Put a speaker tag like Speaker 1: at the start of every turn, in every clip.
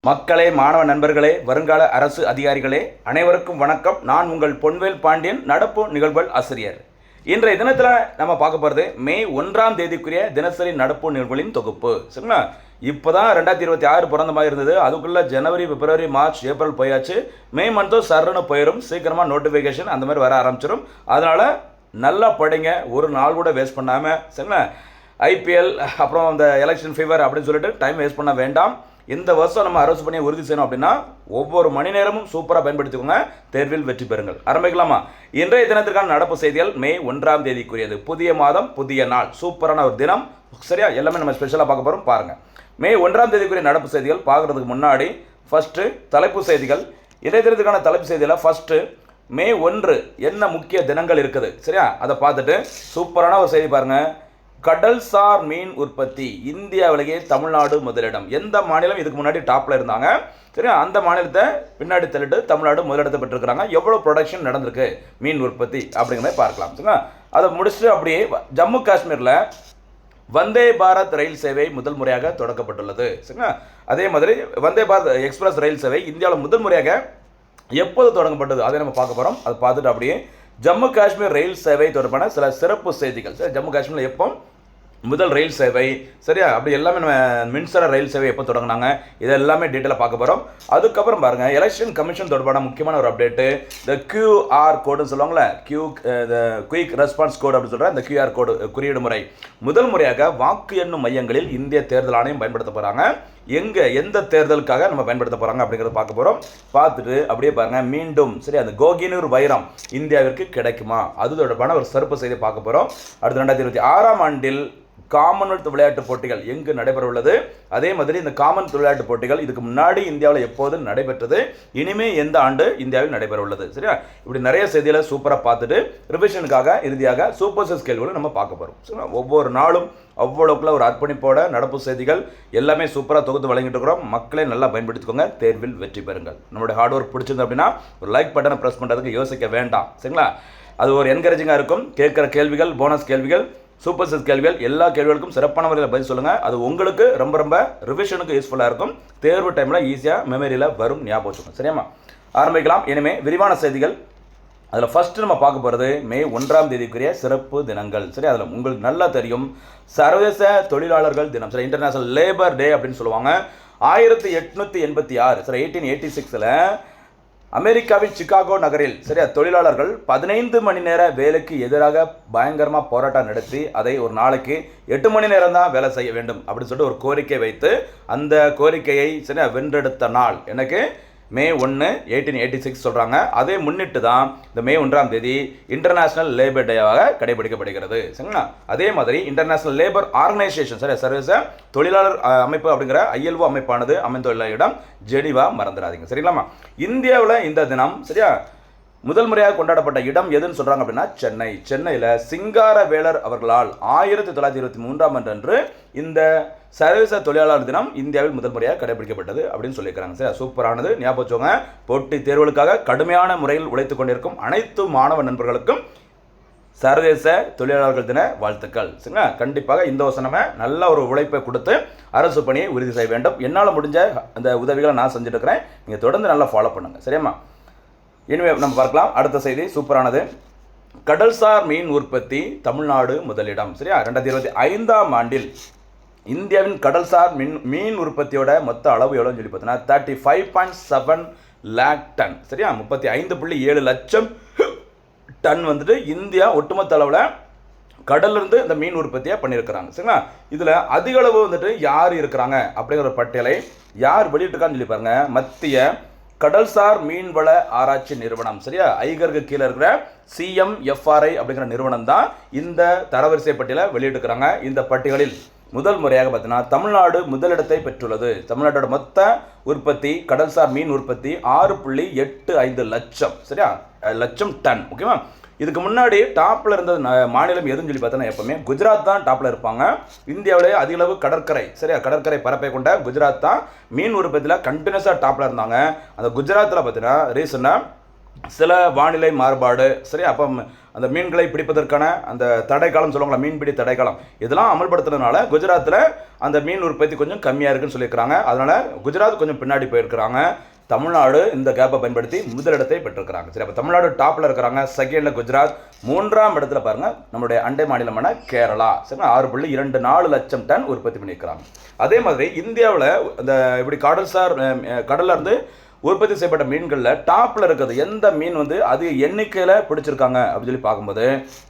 Speaker 1: மக்களே, மாணவ நண்பர்களே, வருங்கால அரசு அதிகாரிகளே, அனைவருக்கும் வணக்கம். நான் உங்கள் பொன்வேல் பாண்டியன், நடப்பு நிகழ்வுகள் ஆசிரியர். இன்றைய தினத்தில் நம்ம பார்க்க போகிறது மே 1ஆம் தேதிக்குரிய தினசரி நடப்பு நிகழ்வுகளின் தொகுப்பு. சரிங்களா? இப்போ தான் 2026 பிறந்த மாதிரி இருந்தது. அதுக்குள்ளே ஜனவரி, பிப்ரவரி, மார்ச், ஏப்ரல் போயாச்சு. மே மந்த்தும் சர்ன்னு போயிடும். சீக்கிரமாக நோட்டிஃபிகேஷன் அந்த மாதிரி வர ஆரம்பிச்சிடும். அதனால் நல்லா படிங்க, ஒரு நாள் கூட வேஸ்ட் பண்ணாமல். சரிங்களா? ஐபிஎல் அப்புறம் இந்த எலெக்ஷன் ஃபீவர் அப்படின்னு சொல்லிட்டு டைம் வேஸ்ட் பண்ண வேண்டாம். இந்த வருஷம் நம்ம அரசு பணியை உறுதி செய்யணும் அப்படின்னா ஒவ்வொரு மணி நேரமும் சூப்பராக பயன்படுத்திக்கோங்க. தேர்வில் வெற்றி பெறுங்கள். ஆரம்பிக்கலாமா? இன்றைய தினத்திற்கான நடப்பு செய்திகள் மே 1ஆம் தேதிக்குரியது. புதிய மாதம், புதிய நாள், சூப்பரான ஒரு தினம். சரியா? எல்லாமே நம்ம ஸ்பெஷலாக பார்க்க போகிறோம். பாருங்கள், மே 1ஆம் தேதிக்குரிய நடப்பு செய்திகள் பார்க்குறதுக்கு முன்னாடி ஃபஸ்ட்டு தலைப்பு செய்திகள். இன்றைய தினத்துக்கான தலைப்பு செய்தியில் ஃபஸ்ட்டு மே 1 என்ன முக்கிய தினங்கள் இருக்குது. சரியா? அதை பார்த்துட்டு சூப்பரான ஒரு செய்தி பாருங்கள். கடல்சார் மீன் உற்பத்தி இந்தியாவிலேயே தமிழ்நாடு முதலிடம். எந்த மாநிலம் இதுக்கு முன்னாடி டாப்பில் இருந்தாங்க, சரியா, அந்த மாநிலத்தை பின்னாடி தள்ளிட்டு தமிழ்நாடு முதலிடத்தை பெற்றிருக்கிறாங்க. எவ்வளோ ப்ரொடக்ஷன் நடந்திருக்கு மீன் உற்பத்தி அப்படிங்கிறத பார்க்கலாம். சரிங்களா? அதை முடிச்சுட்டு அப்படியே ஜம்மு காஷ்மீரில் வந்தே பாரத் ரயில் சேவை முதல் முறையாக தொடக்கப்பட்டுள்ளது. சரிங்களா? அதே மாதிரி வந்தே பாரத் எக்ஸ்பிரஸ் ரயில் சேவை இந்தியாவில் முதல் முறையாக எப்போது தொடங்கப்பட்டது அதை நம்ம பார்க்க போகிறோம். அதை பார்த்துட்டு அப்படியே ஜம்மு காஷ்மீர் ரயில் சேவை தொடர்பான சில சிறப்பு செய்திகள். சரி, ஜம்மு காஷ்மீரில் எப்போ முதல் ரயில் சேவை, சரியா, அப்படி எல்லாமே நம்ம மின்சார ரயில் சேவை எப்போ தொடங்கினாங்க, இது எல்லாமே டீட்டெயிலாக பார்க்க போகிறோம். அதுக்கப்புறம் பாருங்கள், எலெக்ஷன் கமிஷன் தொடர்பான முக்கியமான ஒரு அப்டேட்டு. இந்த கியூஆர் கோடுன்னு சொல்லுவாங்களே, குயிக் ரெஸ்பான்ஸ் கோடு அப்படின்னு சொல்கிற இந்த கியூஆர் கோடு குறியீடு முறை முதல் முறையாக வாக்கு எண்ணும் மையங்களில் இந்திய தேர்தல் ஆணையம் பயன்படுத்த போகிறாங்க. எந்த தேர்தலுக்காக நம்ம பயன்படுத்த போகிறாங்க அப்படிங்கிறத பார்க்க போகிறோம். பார்த்துட்டு அப்படியே பாருங்கள், மீண்டும் சரி அந்த கோகினூர் வைரம் இந்தியாவிற்கு கிடைக்குமா, அது தொடர்பான ஒரு சிறப்பு செய்தியை பார்க்க போகிறோம். அடுத்து 2026ஆம் ஆண்டில் காமன்வெல்த் விளையாட்டுப் போட்டிகள் எங்கு நடைபெற உள்ளது. அதே மாதிரி இந்த காமன்வெல்த் விளையாட்டுப் போட்டிகள் இதுக்கு முன்னாடி இந்தியாவில் எப்போது நடைபெற்றது, இனிமே எந்த ஆண்டு இந்தியாவில் நடைபெற உள்ளது. சரியா? இப்படி நிறைய செய்திகளை சூப்பராக பார்த்துட்டு ரிவிஷனுக்காக இறுதியாக சூப்பர் சிக்ஸ் கேள்விகளை நம்ம பார்க்க போகிறோம். சரிங்களா? ஒவ்வொரு நாளும் அவ்வளோக்குள்ள ஒரு அர்ப்பணிப்போட நடப்பு செய்திகள் எல்லாமே சூப்பராக தொகுத்து வழங்கிட்டு இருக்கிறோம். மக்களே நல்லா பயன்படுத்திக்கோங்க. தேர்வில் வெற்றி பெறுங்கள். நம்மளுடைய ஹார்ட் ஒர்க் பிடிச்சிருந்து அப்படின்னா ஒரு லைக் பட்டனை ப்ரெஸ் பண்ணுறதுக்கு யோசிக்க வேண்டாம். சரிங்களா? அது ஒரு என்கரேஜிங்காக இருக்கும். கேட்குற கேள்விகள், போனஸ் கேள்விகள், சூப்பர் சிக்ஸ் கேள்விகள், எல்லா கேள்விகளுக்கும் சிறப்பான முறையில் பதில் சொல்லுங்கள். அது உங்களுக்கு ரொம்ப ரொம்ப ரிவிஷனுக்கு யூஸ்ஃபுல்லாக இருக்கும். தேர்வு டைமில் ஈஸியாக மெமரியில் வரும், ஞாபகம் வச்சுக்கோங்க. சரியாம்மா? ஆரம்பிக்கலாம். இனிமேல் விரிவான செய்திகள். அதில் ஃபஸ்ட்டு நம்ம பார்க்க போகிறது மே 1ஆம் தேதிக்குரிய சிறப்பு தினங்கள். சரி, அதில் உங்களுக்கு நல்லா தெரியும் சர்வதேச தொழிலாளர்கள் தினம். சரி, இன்டர்நேஷனல் லேபர் டே அப்படின்னு சொல்லுவாங்க. 1886 சரி 1886 அமெரிக்காவின் சிகாகோ நகரில் சரியா தொழிலாளர்கள் 15 மணி நேர வேலைக்கு எதிராக பயங்கரமாக போராட்டம் நடத்தி அதை ஒரு நாளைக்கு 8 மணி நேரம் தான் வேலை செய்ய வேண்டும் அப்படின்னு சொல்லிட்டு ஒரு கோரிக்கை வைத்து அந்த கோரிக்கையை சரியா வென்றெடுத்த நாள் எனக்கு மே 1 1886 சொல்கிறாங்க. அதை முன்னிட்டு தான் இந்த மே 1ஆம் தேதி இன்டர்நேஷனல் லேபர் டேவாக கடைபிடிக்கப்படுகிறது. சரிங்களா? அதே மாதிரி இன்டர்நேஷனல் லேபர் ஆர்கனைசேஷன் சரி சர்வதேச தொழிலாளர் அமைப்பு அப்படிங்கிற ILO அமைப்பானது அமைந்துள்ள இடம் ஜெனீவா, மறந்துடாதீங்க. சரிங்களாமா? இந்தியாவில் இந்த தினம் சரியா முதல் முறையாக கொண்டாடப்பட்ட இடம் எதுன்னு சொல்கிறாங்க அப்படின்னா சென்னையில் சிங்காரவேலர் அவர்களால் 1923ஆம் ஆண்டு இந்த சர்வதேச தொழிலாளர் தினம் இந்தியாவில் முதல் முறையாக கடைபிடிக்கப்பட்டது அப்படின்னு சொல்லியிருக்கிறாங்க. சரி, சூப்பரானது, ஞாபகம் வச்சுக்கோங்க. போட்டி தேர்வுகளுக்காக கடுமையான முறையில் உழைத்து கொண்டிருக்கும் அனைத்து மாணவ நண்பர்களுக்கும் சர்வதேச தொழிலாளர்கள் தின வாழ்த்துக்கள். சரிங்களா? கண்டிப்பாக இந்த வருஷம் நம்ம நல்ல ஒரு உழைப்பை கொடுத்து அரசு பணியை உறுதி செய்ய வேண்டும். என்னால் முடிஞ்ச அந்த உதவிகளை நான் செஞ்சுட்டு இருக்கிறேன். நீங்கள் தொடர்ந்து நல்லா ஃபாலோ பண்ணுங்கள். சரியாம்மா? இனிமேல் நம்ம பார்க்கலாம். அடுத்த செய்தி சூப்பரானது. கடல்சார் மீன் உற்பத்தி தமிழ்நாடு முதலிடம். சரியா? 2025ஆம் ஆண்டில் இந்தியாவின் கடல்சார் மீன் உற்பத்தியோட மொத்த அளவு எவ்வளோன்னு சொல்லி பார்த்தீங்கன்னா 35.7 லேக் டன். சரியா? 35.7 லட்சம் டன் வந்துட்டு இந்தியா ஒட்டுமொத்த அளவில் கடலிருந்து இந்த மீன் உற்பத்தியை பண்ணியிருக்கிறாங்க. சரிங்களா? இதில் அதிக அளவு வந்துட்டு யார் இருக்கிறாங்க அப்படிங்கிற பட்டியலை யார் வெளியிட்டிருக்கான்னு சொல்லி பாருங்க. மத்திய கடல்சார் மீன்வள ஆராய்ச்சி நிறுவனம். சரியா? ஐகருக்கு கீழே இருக்கிற CMFRI அப்படிங்கிற நிறுவனம் தான் இந்த தரவரிசை பட்டியலை வெளியிட்டிருக்கிறாங்க. இந்த பட்டியலில் முதல் முறையாக பார்த்தீங்கன்னா தமிழ்நாடு முதலிடத்தை பெற்றுள்ளது. தமிழ்நாட்டோட மொத்த உற்பத்தி கடல்சார் மீன் உற்பத்தி 6.85 லட்சம். சரியா? லட்சம் டன். ஓகேவா? இதுக்கு முன்னாடி டாப்பில் இருந்த மாநிலம் எதுன்னு சொல்லி பார்த்தோன்னா எப்பவுமே குஜராத் தான் டாப்பில் இருப்பாங்க. இந்தியாவிலே அதிக அளவு கடற்கரை சரியா கடற்கரை பரப்பை கொண்ட குஜராத் தான் மீன் உற்பத்தியில் கண்டினியூஸாக டாப்பில் இருந்தாங்க. அந்த குஜராத்தில் பார்த்தீங்கன்னா ரீசெண்டாக சில வானிலை மாறுபாடு, சரி, அப்போ அந்த மீன்களை பிடிப்பதற்கான அந்த தடைக்காலம் சொல்லுவாங்களா, மீன்பிடி தடைக்காலம், இதெல்லாம் அமல்படுத்துறதுனால குஜராத்தில் அந்த மீன் உற்பத்தி கொஞ்சம் கம்மியாக இருக்குன்னு சொல்லியிருக்கிறாங்க. அதனால் குஜராத் கொஞ்சம் பின்னாடி போயிருக்கிறாங்க. தமிழ்நாடு இந்த கேப்பை பயன்படுத்தி முதலிடத்தை பெற்றிருக்கிறாங்க. சரி, அப்போ தமிழ்நாடு டாப்பில் இருக்கிறாங்க, செகண்டில் குஜராத், மூன்றாம் இடத்துல பாருங்கள் நம்மளுடைய அண்டை மாநிலமான கேரளா. சரி, 6.24 லட்சம் டன் உற்பத்தி பண்ணியிருக்கிறாங்க. அதே மாதிரி இந்தியாவில் இந்த இப்படி கடல்ல இருந்து உற்பத்தி செய்யப்பட்ட மீன்களில் டாப்பில் இருக்கிறது எந்த மீன் வந்து அதிக எண்ணிக்கையில் பிடிச்சிருக்காங்க அப்படின்னு சொல்லி பார்க்கும்போது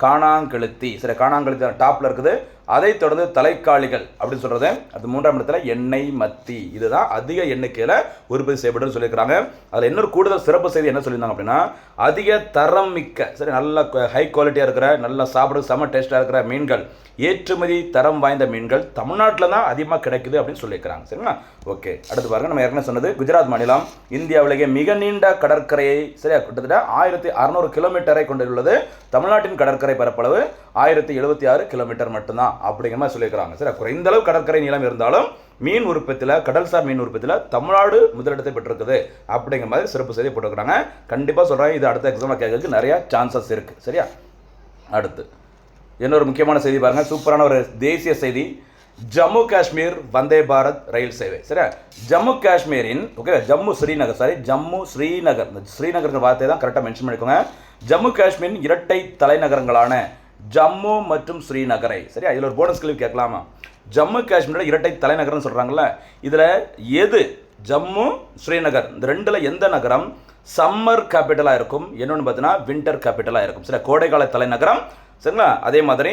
Speaker 1: காணாங்கெளுத்தி. சரி, காணாங்கெளுத்தி டாப்பில் இருக்குது. அதை தொடர்ந்து தலைக்காளிகள் அப்படின்னு சொல்கிறது அது மூன்றாம் இடத்துல எண்ணெய் மத்தி. இதுதான் அதிக எண்ணிக்கையில் உற்பத்தி செய்யப்படும் சொல்லியிருக்கிறாங்க. அதில் இன்னொரு கூடுதல் சிறப்பு செய்தி என்ன சொல்லியிருந்தாங்க அப்படின்னா, அதிக தரம் மிக்க, சரி, நல்ல ஹை குவாலிட்டியாக இருக்கிற, நல்லா சாப்பிட செம டேஸ்ட்டாக இருக்கிற மீன்கள், ஏற்றுமதி தரம் வாய்ந்த மீன்கள் தமிழ்நாட்டில் தான் அதிகமாக கிடைக்குது அப்படின்னு சொல்லியிருக்கிறாங்க. சரிங்களா? ஓகே, அடுத்து பாருங்கள். நம்ம ஏற்கனவே சொன்னது குஜராத் மாநிலம் இந்தியாவிலேயே மிக நீண்ட கடற்கரையை, சரியா, கிட்டத்தட்ட 1600 கிலோமீட்டரை கொண்டுள்ளது. தமிழ்நாட்டின் கடற்கரை பரப்பளவு 1076 கிலோமீட்டர் மட்டும்தான் அப்படிங்கிற மாதிரி சொல்லியிருக்கிறாங்க. சரி, குறைந்த அளவு கடற்கரை நீளம் இருந்தாலும் மீன் உற்பத்தியில், கடல்சார் மீன் உற்பத்தியில் தமிழ்நாடு முதலிடத்தை பெற்றிருக்குது அப்படிங்கிற மாதிரி சிறப்பு செய்தி போட்டுருக்காங்க. கண்டிப்பாக சொல்கிறேன், இது அடுத்த எக்ஸாமில் கேட்கறதுக்கு நிறையா சான்சஸ் இருக்குது. சரியா? அடுத்து இன்னொரு முக்கியமான செய்தி பாருங்கள், சூப்பரான ஒரு தேசிய செய்தி. ஜம்மு காஷ்மீர் வந்தே பாரத் ரயில் சேவை. சரியா? ஜம்மு காஷ்மீரின் ஜம்மு ஸ்ரீநகர், இந்த ஸ்ரீநகர் வார்த்தை தான் கரெக்டாக மென்ஷன் பண்ணிக்கோங்க. ஜம்மு காஷ்மீரின் இரட்டை தலைநகரங்களான ஜம்மு மற்றும் ஸ்ரீநகரை, சரியா, இதில் ஒரு போனஸ் கேள்வி கேட்கலாமா? ஜம்மு காஷ்மீரோட இரட்டை தலைநகரம்னு சொல்கிறாங்கல்ல, இதில் எது ஜம்மு ஸ்ரீநகர் இந்த ரெண்டில் எந்த நகரம் சம்மர் கேபிட்டலாக இருக்கும், என்னொன்று பார்த்தீங்கன்னா வின்டர் கேபிட்டலாக இருக்கும். சரி, கோடைக்கால தலைநகரம், சரிங்களா, அதே மாதிரி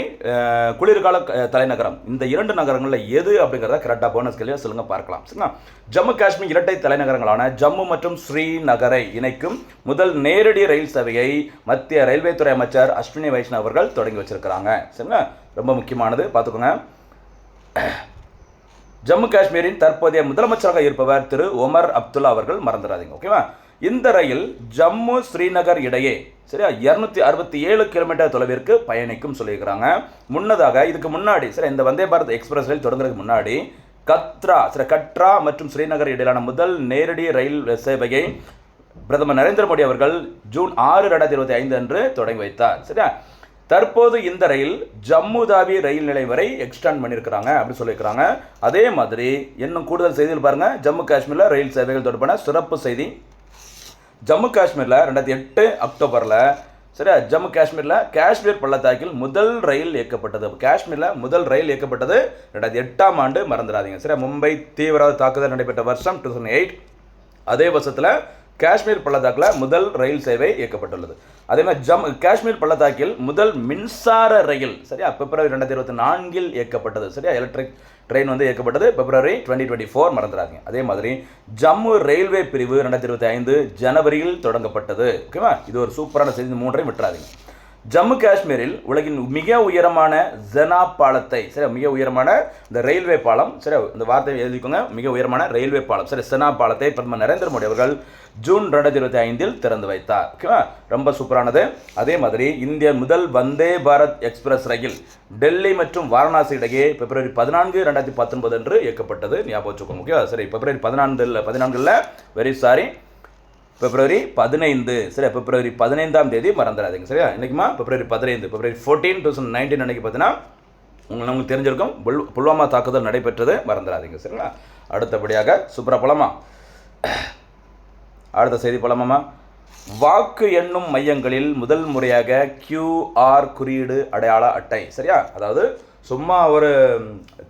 Speaker 1: குளிர்கால தலைநகரம், இந்த இரண்டு நகரங்களில் எது அப்படிங்கிறத கரெக்டாக போனஸ் கேள்வியாக சொல்லுங்கள், பார்க்கலாம். சரிங்களா? ஜம்மு காஷ்மீர் இரட்டை தலைநகரங்களான ஜம்மு மற்றும் ஸ்ரீநகரை இணைக்கும் முதல் நேரடி ரயில் சேவையை மத்திய ரயில்வே துறை அமைச்சர் அஸ்வினி வைஷ்ணவ் அவர்கள் தொடங்கி வச்சிருக்கிறாங்க. சரிங்களா? ரொம்ப முக்கியமானது, பார்த்துக்கோங்க. ஜம்மு காஷ்மீரின் தற்போதைய முதலமைச்சராக இருப்பவர் திரு ஒமர் அப்துல்லா அவர்கள், மறந்துடாதீங்க. ஓகேவா? இந்த ரயில் ஜம்மு ஸ்ரீநகர் இடையே, சரியா, 267 கிலோமீட்டர் தொலைவிற்கு பயணிக்கும் சொல்லியிருக்கிறாங்க. முன்னதாக இதுக்கு முன்னாடி, சரி, இந்த வந்தே பாரத் எக்ஸ்பிரஸ் ரயில் தொடங்குறதுக்கு முன்னாடி கட்ரா மற்றும் ஸ்ரீநகர் இடையிலான முதல் நேரடி ரயில் சேவையை பிரதமர் நரேந்திர மோடி அவர்கள் ஜூன் 6, 2025 அன்று தொடங்கி வைத்தார். சரியா? தற்போது இந்த ரயில் ஜம்மு தாவி ரயில் நிலையம் வரை எக்ஸ்டெண்ட் பண்ணியிருக்கிறாங்க அப்படின்னு சொல்லியிருக்கிறாங்க. அதே மாதிரி இன்னும் கூடுதல் செய்திகள் பாருங்க. ஜம்மு காஷ்மீரில் ரயில் சேவைகள் தொடர்பான சிறப்பு செய்தி. ஜம்மு காஷ்மீரில் 2008 அக்டோபரில், சரியா, ஜம்மு காஷ்மீரில் காஷ்மீர் பள்ளத்தாக்கில் முதல் ரயில் இயக்கப்பட்டது. காஷ்மீரில் முதல் ரயில் இயக்கப்பட்டது 2008ஆம் ஆண்டு, மறந்துடாதீங்க. சரியா? மும்பை தீவிரவாத தாக்குதல் நடைபெற்ற வருஷம் 2008. அதே வருஷத்தில் காஷ்மீர் பள்ளத்தாக்கில் முதல் ரயில் சேவை இயக்கப்பட்டுள்ளது. அதே மாதிரி காஷ்மீர் பள்ளத்தாக்கில் முதல் மின்சார ரயில், சரியா, பிப்ரவரி 2024 இயக்கப்பட்டது. சரியா? எலக்ட்ரிக் ட்ரெயின் வந்து இயக்கப்பட்டது பிப்ரவரி 2024, மறந்துடாதீங்க. அதே மாதிரி ஜம்மு ரயில்வே பிரிவு 2025 ஜனவரியில் தொடங்கப்பட்டது. ஓகேவா? இது ஒரு சூப்பரான செய்தி, மூன்றையும் விட்டுறாதீங்க. ஜம்மு காஷ்மீரில் உலகின் மிக உயரமான ஜெனா பாலத்தை, சரி, மிக உயரமான இந்த ரயில்வே பாலம், சரி, இந்த வார்த்தையை எழுதிக்கோங்க, மிக உயரமான ரயில்வே பாலம், சரி, செனா பாலத்தை பிரதமர் நரேந்திர மோடி அவர்கள் ஜூன் 2025 திறந்து வைத்தார். ஓகேவா? ரொம்ப சூப்பரானது. அதே மாதிரி இந்திய முதல் வந்தே பாரத் எக்ஸ்பிரஸ் ரயில் டெல்லி மற்றும் வாரணாசி இடையே பிப்ரவரி 14, 2019 அன்று இயக்கப்பட்டது. ஞாபகம் வச்சுக்கோங்க. ஓகேவா? சரி, பிப்ரவரி 14 வெரி சாரி, பிப்ரவரி 15, சரி, பிப்ரவரி 15ஆம் தேதி, மறந்துடாதீங்க. சரியா? இன்றைக்குமா பிப்ரவரி 15, பிப்ரவரி 14, 2019 அன்றைக்கி பார்த்தீங்கன்னா உங்களுக்கு தெரிஞ்சிருக்கும் புல்வாமா தாக்குதல் நடைபெற்றது, மறந்துடாதீங்க. சரிங்களா? அடுத்தபடியாக சூப்பராக போலாமா? அடுத்த செய்தி போலாமாம்மா? வாக்கு எண்ணும் மையங்களில் முதல் முறையாக QR குறியீடு அடையாள அட்டை. சரியா? அதாவது சும்மா ஒரு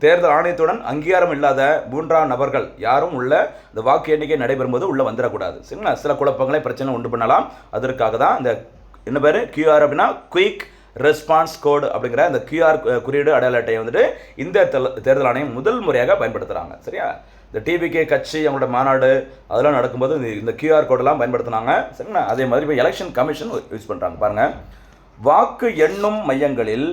Speaker 1: தேர்தல் ஆணையத்துடன் அங்கீகாரம் இல்லாத மூன்றாம் நபர்கள் யாரும் உள்ள இந்த வாக்கு எண்ணிக்கை நடைபெறும்போது உள்ளே வந்துடக்கூடாது. சரிங்களா? சில குழப்பங்களை பிரச்சனை உண்டு பண்ணலாம். அதற்காக தான் இந்த என்ன பேர் QR அப்படின்னா குயிக் ரெஸ்பான்ஸ் கோடு அப்படிங்கிற இந்த QR குறியீடு அடையாள அட்டையை வந்துட்டு இந்த தேர்தல் ஆணையம் முதல் முறையாக பயன்படுத்துகிறாங்க. சரியா? இந்த டிவிகே கட்சி அவங்களோட மாநாடு அதெல்லாம் நடக்கும்போது இந்த QR கோடெல்லாம் பயன்படுத்தினாங்க. சரிங்களா? அதே மாதிரி இப்போ எலெக்ஷன் கமிஷன் யூஸ் பண்ணுறாங்க. பாருங்கள், வாக்கு எண்ணும் மையங்களில்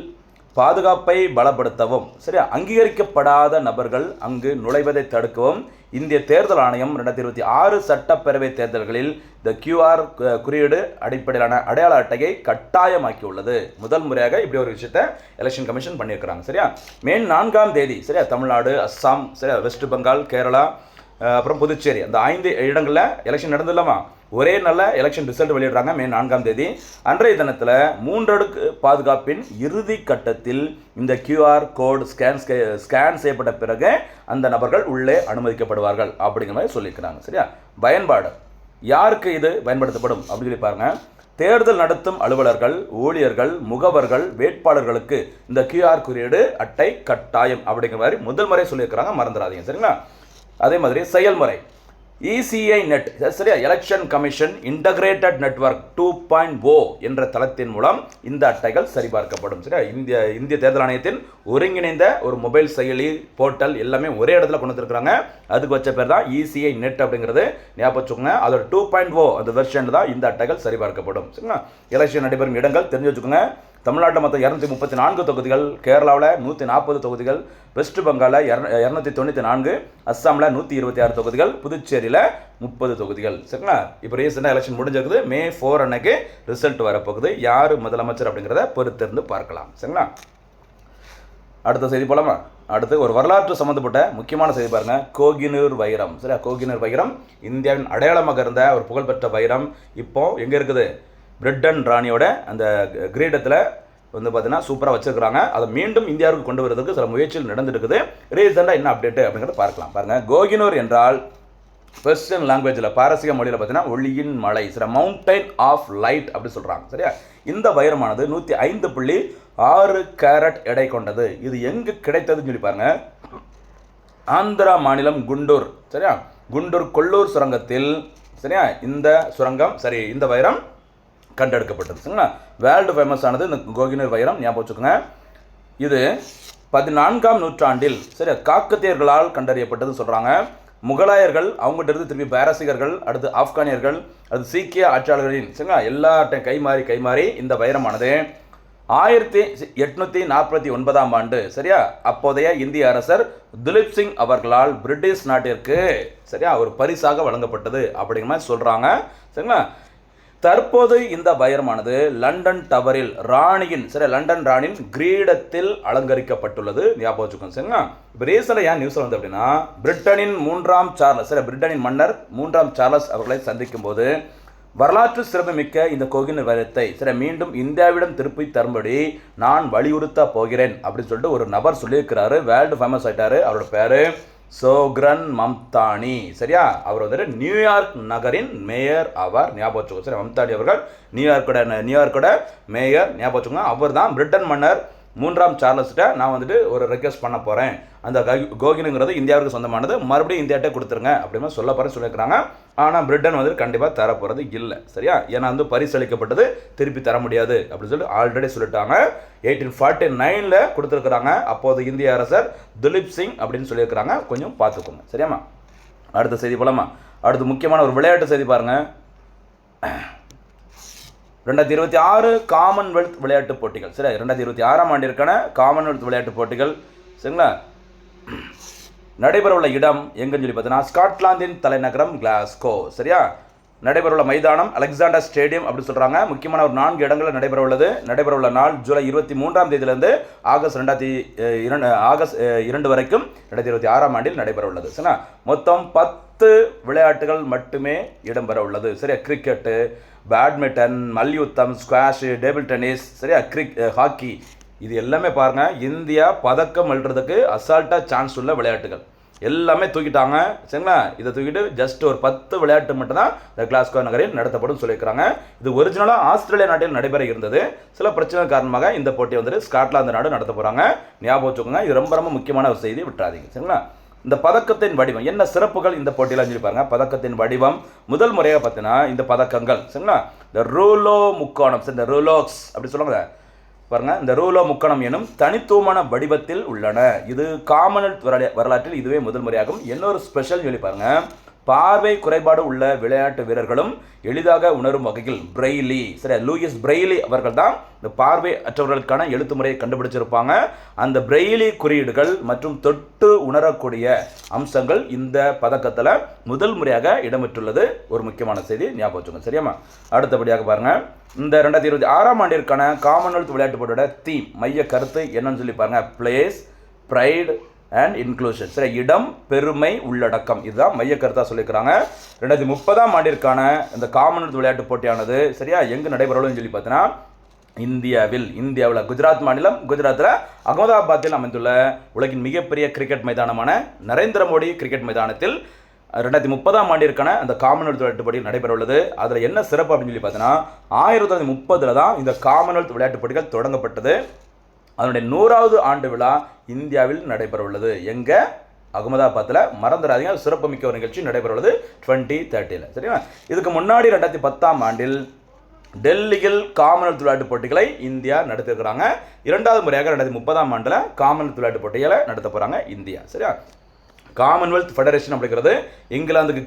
Speaker 1: பாதுகாப்பை பலப்படுத்தவும், சரியா, அங்கீகரிக்கப்படாத நபர்கள் அங்கு நுழைவதை தடுக்கவும் இந்திய தேர்தல் ஆணையம் 2026 சட்டப்பேரவை தேர்தல்களில் இந்த QR குறியீடு அடிப்படையிலான அடையாள அட்டையை கட்டாயமாக்கியுள்ளது. முதல் முறையாக இப்படி ஒரு விஷயத்தை எலெக்ஷன் கமிஷன் பண்ணியிருக்கிறாங்க. சரியா? மே 4ஆம் தேதி, சரியா, தமிழ்நாடு, அஸ்ஸாம், சரியா, வெஸ்ட் பெங்கால், கேரளா, அப்புறம் புதுச்சேரி, அந்த 5 இடங்களில் எலெக்ஷன் நடந்துடலாமா, ஒரே நல்ல எலெக்ஷன் ரிசல்ட் வெளியிடுறாங்க மே 4ஆம் தேதி. அன்றைய தினத்தில் 3 அடுக்கு பாதுகாப்பின் இறுதி கட்டத்தில் இந்த QR கோட் ஸ்கேன் செய்யப்பட்ட பிறகு அந்த நபர்கள் உள்ளே அனுமதிக்கப்படுவார்கள் அப்படிங்கிற மாதிரி சொல்லியிருக்கிறாங்க. சரியா? பயன்பாடு யாருக்கு இது பயன்படுத்தப்படும் அப்படின்னு சொல்லி பாருங்க. தேர்தல் நடத்தும் அலுவலர்கள், ஊழியர்கள், முகவர்கள், வேட்பாளர்களுக்கு இந்த QR குறியீடு அட்டை கட்டாயம் அப்படிங்கிற மாதிரி முதல் முறை சொல்லியிருக்கிறாங்க, மறந்துடாதீங்க. சரிங்களா? அதே மாதிரி செயல்முறை ECI நெட், சரியா, எலெக்ஷன் கமிஷன் இன்டகிரேட்டட் நெட்வொர்க் 2.0 என்ற தளத்தின் மூலம் இந்த அட்டைகள் சரிபார்க்கப்படும். சரியா? இந்திய தேர்தல் ஆணையத்தின் ஒருங்கிணைந்த ஒரு மொபைல் செயலி, போர்ட்டல் எல்லாமே ஒரே இடத்துல கொண்டு வந்துருக்காங்க. அதுக்கு வச்ச பேர் தான் ECI நெட் அப்படிங்கிறது. ஞாபகம் வச்சுக்கோங்க. அதோட 2.0 அந்த வெர்ஷன் தான் இந்த அட்டைகள் சரிபார்க்கப்படும். சரிங்களா? எலெக்ஷன் நடைபெறும் இடங்கள் தெரிஞ்சு வச்சுக்கோங்க. தமிழ்நாட்டில் மொத்தம் 234 தொகுதிகள், கேரளாவில் 140 தொகுதிகள், வெஸ்ட் பெங்காலில் 294, அஸ்ஸாமில் 126 தொகுதிகள், புதுச்சேரியில் 30 தொகுதிகள். சரிங்களா? இப்போ ரீசெண்டாக எலெக்ஷன் முடிஞ்சிருக்குது. மே 4 அன்னைக்கு ரிசல்ட் வரப்போகுது. யார் முதலமைச்சர் அப்படிங்கிறத பொறுத்திருந்து பார்க்கலாம். சரிங்களா? அடுத்த செய்தி போலாமா? அடுத்து ஒரு வரலாற்று சம்மந்தப்பட்ட முக்கியமான செய்தி பாருங்க. கோகினூர் வைரம். சரியா? கோகினூர் வைரம் இந்தியாவின் அடையாளமாக இருந்த ஒரு புகழ்பெற்ற வைரம் இப்போ எங்கே இருக்குது? பிரிட்டன் ராணியோட அந்த கிரீடத்தில் வந்து பார்த்தீங்கன்னா சூப்பராக வச்சுருக்கிறாங்க. அதை மீண்டும் இந்தியாவுக்கு கொண்டு வரதுக்கு சில முயற்சிகள் நடந்துருக்குது. ரீசெண்டாக என்ன அப்டேட்டு அப்படிங்கிறத பார்க்கலாம். பாருங்கள், கோகினூர் என்றால் பெர்சியன் லாங்குவேஜில், பாரசீக மொழியில் பார்த்தீங்கன்னா ஒளியின் மலை, சில மவுண்டைன் ஆஃப் லைட் அப்படி சொல்கிறாங்க. சரியா? இந்த வைரமானது 105.6 கேரட் எடை கொண்டது. இது எங்கு கிடைத்ததுன்னு சொல்லி பாருங்க. ஆந்திரா மாநிலம் குண்டூர். சரியா? குண்டூர் கொல்லூர் சுரங்கத்தில், சரியா, இந்த சுரங்கம், சரி, இந்த வைரம் கண்டெடுக்கப்பட்டது. சரிங்களா? வேர்ல்டு ஃபேமஸ் ஆனது இந்த கோகினூர் வைரம். ஞாபகம் வச்சுக்கோங்க. இது 14ஆம் நூற்றாண்டில், சரியா, காக்கத்தியர்களால் கண்டறியப்பட்டதுன்னு சொல்கிறாங்க. முகலாயர்கள் அவங்ககிட்ட இருந்து திருப்பி பாரசீகர்கள், அடுத்து ஆப்கானியர்கள், அடுத்து சீக்கிய ஆட்சியாளர்களின், சரிங்களா, எல்லார்ட்டையும் கைமாறி இந்த வைரமானது 1849ஆம் ஆண்டு, சரியா, அப்போதைய இந்திய அரசர் துலீப் சிங் அவர்களால் பிரிட்டிஷ் நாட்டிற்கு, சரியா, ஒரு பரிசாக வழங்கப்பட்டது அப்படிங்கிற மாதிரி சொல்கிறாங்க. சரிங்களா? தற்போது இந்த வைரமானது லண்டன் டவரில் ராணியின், சரி, லண்டன் ராணியின் கிரீடத்தில் அலங்கரிக்கப்பட்டுள்ளது. ஞாபகம் வச்சுக்கோங்க. சரிங்களா? இப்போ ரீசெண்டாக ஏன் நியூஸில் வந்து அப்படின்னா, பிரிட்டனின் 3ஆம் சார்லஸ், சரி, பிரிட்டனின் மன்னர் 3ஆம் சார்லஸ் அவர்களை சந்திக்கும் போது வரலாற்று சிறப்புமிக்க இந்த கோகினூர் வைரத்தை, சரி, மீண்டும் இந்தியாவிடம் திருப்பி தரும்படி நான் வலியுறுத்த போகிறேன் அப்படின்னு சொல்லிட்டு ஒரு நபர் சொல்லியிருக்கிறாரு. வேர்ல்டு ஃபேமஸ் ஆகிட்டாரு. அவரோட பேர் சோக்ரன் மம்தானி. சரியா? அவர் வந்துட்டு நியூயார்க் நகரின் மேயர் ஆவார். ஞாபகம் வச்சுக்கோங்க. சரி, மம்தானி அவர்கள் நியூயார்க்கோட மேயர். ஞாபகம் வச்சுக்கோங்க. அவர் தான் பிரிட்டன் மன்னர் 3ஆம் சார்லஸ்கிட்ட நான் வந்துட்டு ஒரு ரெக்வெஸ்ட் பண்ண போகிறேன், அந்த கோகினுங்கிறது இந்தியாவுக்கு சொந்தமானது, மறுபடியும் இந்தியாட்ட கொடுத்துருங்க அப்படின்னு சொல்ல போகிறேன் சொல்லியிருக்கிறாங்க. ஆனால் பிரிட்டன் வந்துட்டு கண்டிப்பாக தர போகிறது இல்லை. சரியா? ஏன்னா வந்து பரிசளிக்கப்பட்டது, திருப்பி தர முடியாது அப்படின்னு சொல்லி ஆல்ரெடி சொல்லிட்டாங்க. 1849 கொடுத்துருக்குறாங்க. அப்போது இந்திய அரசர் துலீப் சிங் அப்படின்னு சொல்லியிருக்கிறாங்க. கொஞ்சம் பார்த்துக்கோங்க. சரியாம்மா? அடுத்த செய்தி போலாமா? அடுத்து முக்கியமான ஒரு விளையாட்டு செய்தி பாருங்கள். 2026 காமன்வெல்த் விளையாட்டுப் போட்டிகள். சரி, 2026ஆம் ஆண்டிற்கான காமன்வெல்த் விளையாட்டுப் போட்டிகள், சரிங்களா, நடைபெறவுள்ள இடம் எங்கன்னு சொல்லி பார்த்தீங்கன்னா ஸ்காட்லாந்தின் தலைநகரம் கிளாஸ்கோ. சரியா? நடைபெறவுள்ள மைதானம் அலெக்சாண்டர் ஸ்டேடியம் அப்படி சொல்கிறாங்க. முக்கியமான ஒரு 4 இடங்களில் நடைபெறவுள்ள நாள் ஜூலை 23ஆம் தேதியிலிருந்து ஆகஸ்ட் 2 வரைக்கும் 2026ஆம் ஆண்டில் நடைபெறவுள்ளது. சரிங்களா? மொத்தம் 10 விளையாட்டுகள் மட்டுமே இடம்பெற உள்ளது. சரியா? கிரிக்கெட்டு, பேட்மிண்டன், மல்யுத்தம், ஸ்குவாஷ், டேபிள் டென்னிஸ், சரியா, ஹாக்கி, இது எல்லாமே பாருங்கள் இந்தியா பதக்கம் வெல்றதுக்கு அசால்ட்டாக சான்ஸ் உள்ள விளையாட்டுகள் எல்லாமே தூக்கிட்டாங்க. சரிங்களா? இதை தூக்கிட்டு ஜஸ்ட் ஒரு 10 விளையாட்டு மட்டும்தான் இந்த கிளாஸ்கோ நகரில் நடத்தப்படும் சொல்லியிருக்கிறாங்க. இது ஒரிஜினலாக ஆஸ்திரேலியா நாட்டில் நடைபெற இருந்தது. சில பிரச்சனை காரணமாக இந்த போட்டி வந்துட்டு ஸ்காட்லாந்து நாடு நடத்த போகிறாங்க. ஞாபகம் வச்சுக்கோங்க. இது ரொம்ப ரொம்ப முக்கியமான ஒரு செய்தி, விட்டுறாதீங்க. சரிங்களா? இந்த பதக்கத்தின் வடிவம் என்ன சிறப்புகள் இந்த போட்டியில் சொல்லிப்பாருங்க. பதக்கத்தின் வடிவம் முதல் முறையாக பார்த்தீங்கன்னா இந்த பதக்கங்கள், சரிங்களா, இந்த ரூலோ முக்கோணம், இந்த ரூலோக்ஸ் அப்படி சொல்லுவாங்க பாருங்க. இந்த ரூலோ முக்கோணம் எனும் தனித்துவமான வடிவத்தில் உள்ளன. இது காமன்வெல்த் வரலாற்றில் இதுவே முதல் முறையாகும். இன்னொரு ஸ்பெஷல் சொல்லி பாருங்க. பார்வை குறைபாடு உள்ள விளையாட்டு வீரர்களும் எளிதாக உணரும் வகையில் பிரெய்லி, சரி, லூயிஸ் பிரெய்லி அவர்கள் தான் இந்த பார்வை அற்றவர்களுக்கான எழுத்து முறையை கண்டுபிடிச்சிருப்பாங்க. அந்த பிரெய்லி குறியீடுகள் மற்றும் தொட்டு உணரக்கூடிய அம்சங்கள் இந்த பதக்கத்தில் முதல் முறையாக இடம்பெற்றுள்ளது. ஒரு முக்கியமான செய்தி, ஞாபகம் வச்சுக்கோங்க. சரியாமா? அடுத்தபடியாக பாருங்க. இந்த 2026ஆம் ஆண்டிற்கான காமன்வெல்த் விளையாட்டு போட்டியோட தீம், மைய கருத்து என்னன்னு சொல்லி பாருங்க. Place, pride, and inclusion. சரி, இடம், பெருமை, உள்ளடக்கம், இதுதான் மைய கருத்தாக சொல்லியிருக்கிறாங்க. 2030ஆம் ஆண்டிற்கான இந்த காமன்வெல்த் விளையாட்டுப் போட்டியானது சரியா எங்கே நடைபெறவும்னு சொல்லி பார்த்தீங்கன்னா இந்தியாவில் குஜராத் மாநிலம், குஜராத்தில் அகமதாபாத்தில் அமைந்துள்ள உலகின் மிகப்பெரிய கிரிக்கெட் மைதானமான நரேந்திர மோடி கிரிக்கெட் மைதானத்தில் 2030ஆம் ஆண்டிற்கான அந்த காமன்வெல்த் விளையாட்டுப் போட்டி நடைபெற உள்ளது. அதில் என்ன சிறப்பு அப்படின்னு சொல்லி பார்த்தீங்கன்னா 1930 தான் இந்த காமன்வெல்த் விளையாட்டுப் போட்டிகள் தொடங்கப்பட்டது. அதனுடைய 100வது ஆண்டு விழா இந்தியாவில் நடைபெற உள்ளது. எங்கே? அகமதாபாத்தில். மறந்துடாதீங்க, சிறப்புமிக்க ஒரு நிகழ்ச்சி நடைபெற உள்ளது 2030. சரியா? இதுக்கு முன்னாடி 2010ஆம் ஆண்டில் டெல்லியில் காமன்வெல்த் விளையாட்டுப் போட்டிகளை இந்தியா நடத்திருக்கிறாங்க. 2வது முறையாக 2030ஆம் ஆண்டில் காமன்வெல்த் விளையாட்டுப் போட்டிகளை நடத்த போகிறாங்க இந்தியா. சரியா? காமன்வெல்த் ஃபெடரேஷன் அப்படிங்கிறது இங்கிலாந்தின்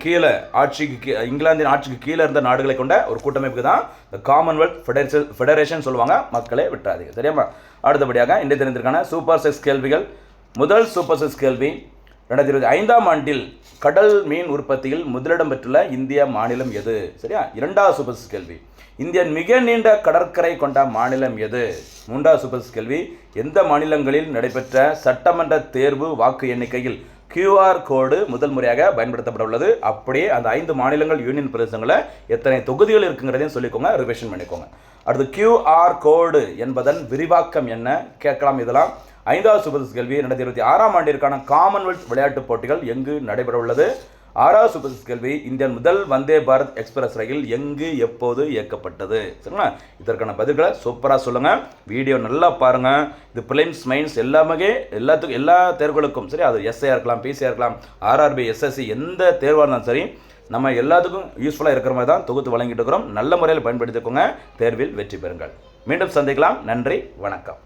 Speaker 1: ஆட்சிக்கு கீழே இருந்த நாடுகளை கொண்ட ஒரு கூட்டமைப்பு தான் இந்த காமன்வெல்த் ஃபெடரேஷன் சொல்லுவாங்க. மக்களே விட்டுறாதீங்க. சரியாமா? அடுத்தபடியாக இன்றைய தினத்திற்கான சூப்பர் 6 கேள்விகள். முதல் சூப்பர் 6 கேள்வி, 2025ஆம் ஆண்டில் கடல் மீன் உற்பத்தியில் முதலிடம் பெற்றுள்ள இந்திய மாநிலம் எது? சரியா? 2வது சூப்பர் 6 கேள்வி, இந்தியாவின் மிக நீண்ட கடற்கரை கொண்ட மாநிலம் எது? 3வது சூப்பர் 6 கேள்வி, எந்த மாநிலங்களில் நடைபெற்ற சட்டமன்ற தேர்வு வாக்கு எண்ணிக்கையில் QR கோடு முதல் முறையாக பயன்படுத்தப்பட உள்ளது? அப்படியே அந்த 5 மாநிலங்கள் யூனியன் பிரதேசங்களில் எத்தனை தொகுதிகள் இருக்குங்கிறதையும் சொல்லிக்கோங்க, ரிவிஷன் பண்ணிக்கோங்க. அடுத்து QR கோடு என்பதன் விரிவாக்கம் என்ன கேட்கலாம். இதெல்லாம் 5வது சூப்பர் 6 கேள்வி. 2026ஆம் ஆண்டிற்கான காமன்வெல்த் விளையாட்டுப் போட்டிகள் எங்கு நடைபெற உள்ளது? 6வது சூப்பர் 6 கேள்வி, இந்தியாவின் முதல் வந்தே பாரத் எக்ஸ்பிரஸ் ரயில் எங்கு எப்போது இயக்கப்பட்டது? சரிங்களா? இதற்கான பதில்களை சூப்பராக சொல்லுங்கள். வீடியோ நல்லா பாருங்கள். இது பிலிம்ஸ், மெயின்ஸ் எல்லா தேர்வுகளுக்கும் சரி, அது எஸ்ஐயாக இருக்கலாம், பிசியாக இருக்கலாம், RRB, SSC எந்த தேர்வாக இருந்தாலும் சரி, நம்ம எல்லாத்துக்கும் யூஸ்ஃபுல்லாக இருக்கிற மாதிரி தான் தொகுத்து வழங்கிட்டு இருக்கிறோம். நல்ல முறையில் பயன்படுத்திக்கோங்க. தேர்வில் வெற்றி பெறுங்கள். மீண்டும் சந்திக்கலாம். நன்றி, வணக்கம்.